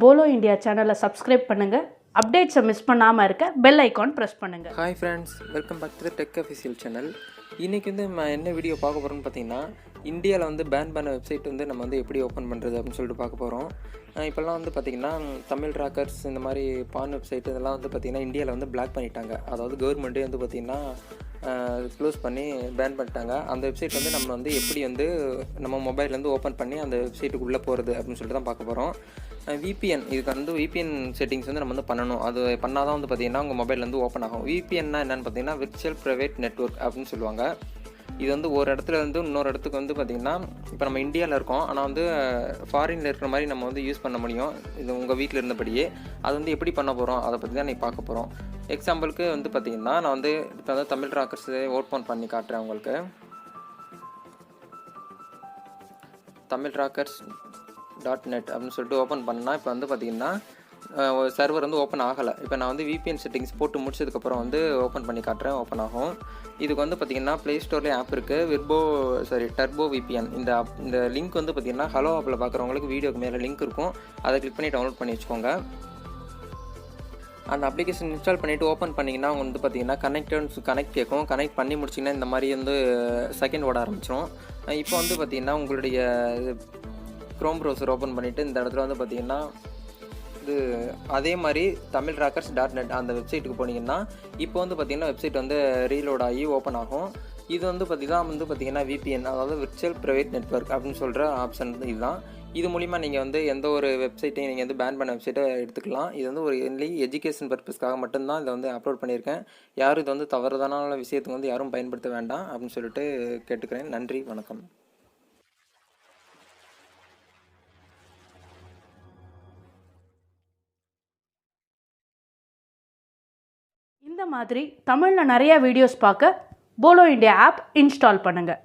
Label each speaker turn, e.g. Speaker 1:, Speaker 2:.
Speaker 1: Polo India சேனலை subscribe பண்ணுங்கள். அப்டேட்ஸை miss பண்ணாமல் இருக்க பெல் ஐக்கான் ப்ரெஸ் பண்ணுங்கள்.
Speaker 2: Hi friends, welcome back to the tech official channel. இன்றைக்கி நம்ம என்ன வீடியோ பார்க்க போகிறோம்னு பார்த்தீங்கன்னா, இந்தியாவில் பேன் பண்ண வெப்சைட் நம்ம எப்படி ஓப்பன் பண்ணுறது அப்படின்னு சொல்லிட்டு பார்க்க போகிறோம். இப்போல்லாம் பார்த்திங்கன்னா தமிழ் ராக்கர்ஸ் இந்த மாதிரி பான் வெப்சைட் இதெல்லாம் பார்த்திங்கன்னா இந்தியாவில் பிளாக் பண்ணிட்டாங்க. அதாவது கவர்மெண்ட்டே பார்த்திங்கன்னா க்ளோஸ் பண்ணி பேன் பண்ணிட்டாங்க. அந்த வெப்சைட் நம்ம எப்படி நம்ம மொபைல்லேருந்து ஓப்பன் பண்ணி அந்த வெப்சைட்டுக்கு உள்ளே போகிறது அப்படின்னு சொல்லிட்டு தான் பார்க்க போகிறோம். விபிஎன் இதுக்கு விபிஎன் செட்டிங்ஸ் நம்ம பண்ணணும். அது பண்ணால் தான் பார்த்திங்கன்னா உங்கள் மொபைல்லேருந்து ஓப்பன் ஆகும். விபிஎன்னா என்னென்னு பார்த்தீங்கன்னா விர்ச்சுவல் ப்ரைவேட் நெட்வொர்க் அப்படின்னு சொல்லுவாங்க. இது ஒரு இடத்துல இன்னொரு இடத்துக்கு பார்த்திங்கன்னா இப்போ நம்ம இந்தியாவில் இருக்கோம், ஆனால் ஃபாரினில் இருக்கிற மாதிரி நம்ம யூஸ் பண்ண முடியும். இது உங்கள் வீட்டில் இருந்தபடியே அது எப்படி பண்ண போகிறோம் அதை பற்றி தான் பார்க்க போகிறோம். எக்ஸாம்பிளுக்கு பார்த்திங்கன்னா நான் இப்போ தமிழ் ராக்கர்ஸ் ஓப்பன் பண்ணி காட்டுறேன் உங்களுக்கு. தமிழ் ராக்கர்ஸ் .net அப்படின்னு சொல்லிட்டு ஓப்பன் பண்ணால் இப்போ பார்த்திங்கன்னா சர்வர் ஓப்பன் ஆகலை. இப்போ நான் விபிஎன் செட்டிங்ஸ் போட்டு முடிச்சதுக்கப்புறம் ஓப்பன் பண்ணி காட்டுறேன், ஓப்பன் ஆகும். இதுக்கு பார்த்திங்கன்னா ப்ளே ஸ்டோர்லேயே ஆப் இருக்குது, டர்போ விபிஎன். இந்த லிங்க் பார்த்திங்கன்னா ஹலோ ஆப்பில் பார்க்குறவங்களுக்கு வீடியோக்கு மேலே லிங்க் இருக்கும், அதை கிளிக் பண்ணி டவுன்லோட் பண்ணி வச்சுக்கோங்க. அந்த அப்ளிகேஷன் இன்ஸ்டால் பண்ணிவிட்டு ஓப்பன் பண்ணிங்கன்னா அவங்க பார்த்திங்கன்னா கனெக்ட் கேட்கும். கனெக்ட் பண்ணி முடிச்சிங்கன்னா இந்த மாதிரி செகண்ட் ஓட ஆரம்பிச்சிடும். இப்போ பார்த்திங்கன்னா உங்களுடைய க்ரோம் ப்ரௌசர் ஓப்பன் பண்ணிவிட்டு இந்த இடத்துல பார்த்திங்கன்னா அதே மாதிரி தமிழ் ராக்கர்ஸ் .net அந்த வெப்சைட்டுக்கு போனீங்கன்னா இப்போ பார்த்திங்கன்னா வெப்சைட் ரீலோட் ஆகி ஓப்பன் ஆகும். இது பார்த்திங்கன்னா விபிஎன், அதாவது விர்ச்சுவல் ப்ரைவேட் நெட்வொர்க் அப்படின்னு சொல்கிற ஆப்ஷன் இதுதான். இது மூலிமா நீங்கள் எந்த ஒரு வெப்சைட்டையும் நீங்கள் பேன் பண்ண வெப்சைட்டை எடுத்துக்கலாம். இது ஒரு எஜுகேஷன் பர்பஸ்க்காக மட்டும்தான் இதை அப்லோட் பண்ணியிருக்கேன். யாரும் இது தவறுதான விஷயத்துக்கு யாரும் பயன்படுத்த வேண்டாம் அப்படின்னு சொல்லிட்டு கேட்டுக்கிறேன். நன்றி, வணக்கம்.
Speaker 1: இந்த மாதிரி தமிழில் நிறைய வீடியோஸ் பார்க்க போலோ இந்தியா ஆப் இன்ஸ்டால் பண்ணுங்கள்.